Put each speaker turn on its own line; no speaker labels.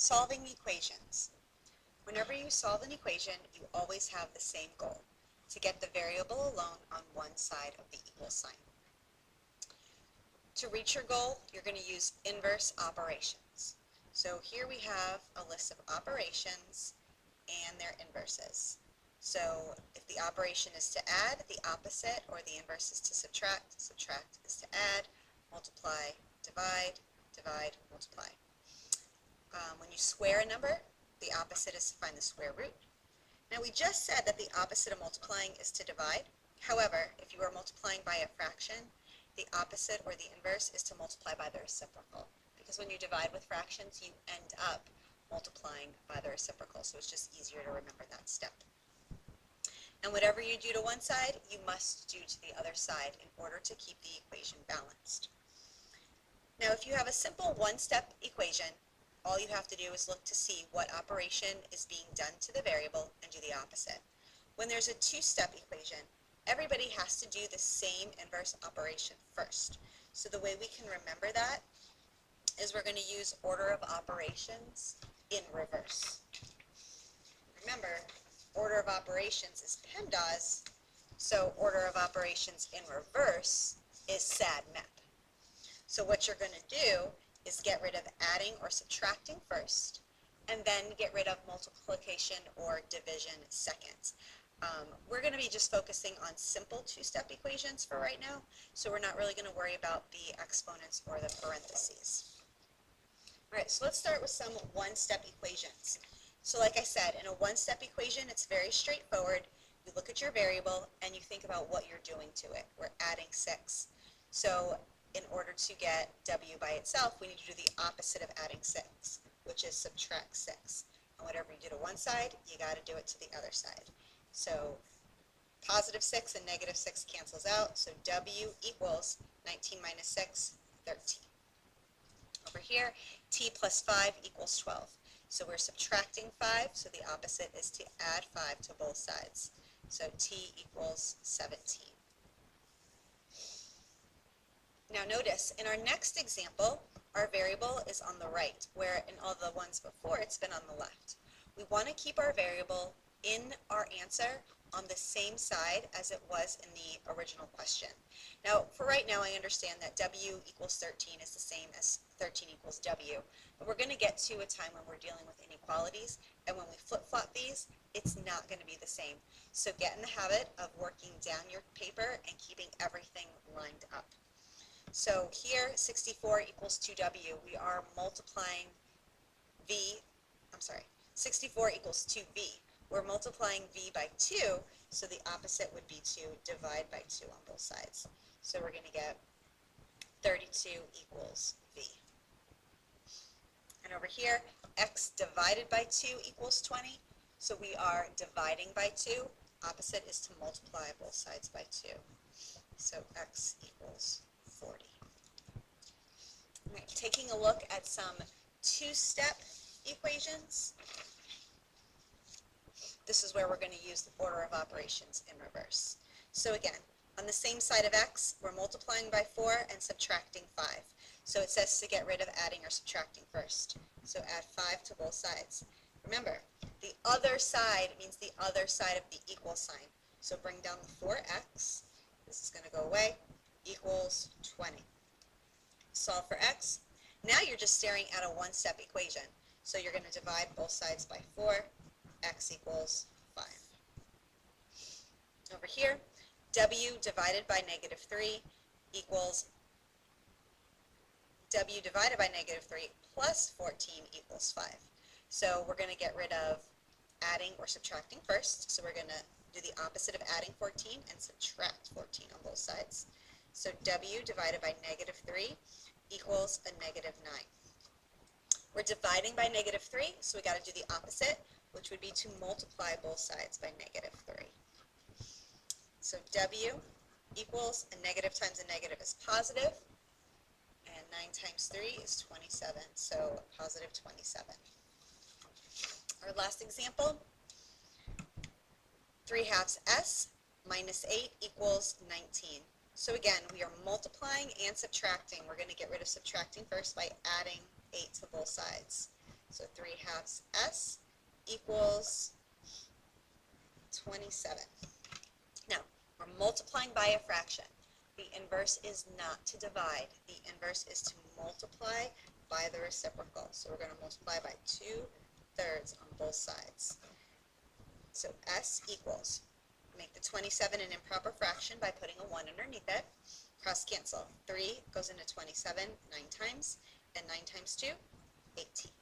Solving equations. Whenever you solve an equation, you always have the same goal, to get the variable alone on one side of the equal sign. To reach your goal, you're going to use inverse operations. So here we have a list of operations and their inverses. So if the operation is to add, the opposite or the inverse is to subtract. Subtract is to add, multiply, divide, divide, multiply. When you square a number, the opposite is to find the square root. Now we just said that the opposite of multiplying is to divide. However, if you are multiplying by a fraction, the opposite or the inverse is to multiply by the reciprocal. Because when you divide with fractions, you end up multiplying by the reciprocal. So it's just easier to remember that step. And whatever you do to one side, you must do to the other side in order to keep the equation balanced. Now if you have a simple one-step equation, all you have to do is look to see what operation is being done to the variable and do the opposite. When there's a two-step equation, everybody has to do the same inverse operation first. So the way we can remember that is we're going to use order of operations in reverse. Remember, order of operations is PEMDAS, so order of operations in reverse is SADMAP. So what you're going to do is get rid of adding or subtracting first, and then get rid of multiplication or division second. We're going to be just focusing on simple two-step equations for right now, so we're not really going to worry about the exponents or the parentheses. All right, so let's start with some one-step equations. So like I said, in a one-step equation, it's very straightforward. You look at your variable and you think about what you're doing to it. We're adding 6. So in order to get w by itself, we need to do the opposite of adding 6, which is subtract 6. And whatever you do to one side, you got to do it to the other side. So positive 6 and negative 6 cancels out, so w equals 19 minus 6, 13. Over here, t plus 5 equals 12. So we're subtracting 5, so the opposite is to add 5 to both sides. So t equals 17. Now notice, in our next example, our variable is on the right, where in all the ones before it's been on the left. We want to keep our variable in our answer on the same side as it was in the original question. Now, for right now, I understand that w equals 13 is the same as 13 equals w, but we're going to get to a time when we're dealing with inequalities, and when we flip-flop these, it's not going to be the same. So get in the habit of working down your paper and keeping everything lined up. So here, 64 equals 2w. We are multiplying 64 equals 2v. We're multiplying v by 2, so the opposite would be to divide by 2 on both sides. So we're going to get 32 equals v. And over here, x divided by 2 equals 20. So we are dividing by 2. Opposite is to multiply both sides by 2. So x equals 40. All right, taking a look at some two-step equations. This is where we're going to use the order of operations in reverse. So again, on the same side of x, we're multiplying by 4 and subtracting 5. So it says to get rid of adding or subtracting first. So add 5 to both sides. Remember, the other side means the other side of the equal sign. So bring down the 4x. This is going to go away. Equals 20. Solve for x. Now you're just staring at a one-step equation. So you're going to divide both sides by 4. X equals 5. Over here, w divided by negative 3 equals w divided by negative 3 plus 14 equals 5. So we're going to get rid of adding or subtracting first. So we're going to do the opposite of adding 14 and subtract 14 on both sides. So w divided by negative 3 equals a negative 9. We're dividing by negative 3, so we got to do the opposite, which would be to multiply both sides by negative 3. So w equals a negative times a negative is positive, and 9 times 3 is 27, so positive 27. Our last example, 3/2 s minus 8 equals 19. So again, we are multiplying and subtracting. We're going to get rid of subtracting first by adding 8 to both sides. So 3/2 s equals 27. Now, we're multiplying by a fraction. The inverse is not to divide. The inverse is to multiply by the reciprocal. So we're going to multiply by 2/3 on both sides. So s equals, make the 27 an improper fraction by putting a 1 underneath it. Cross cancel. 3 goes into 27 9 times, and 9 times 2, 18.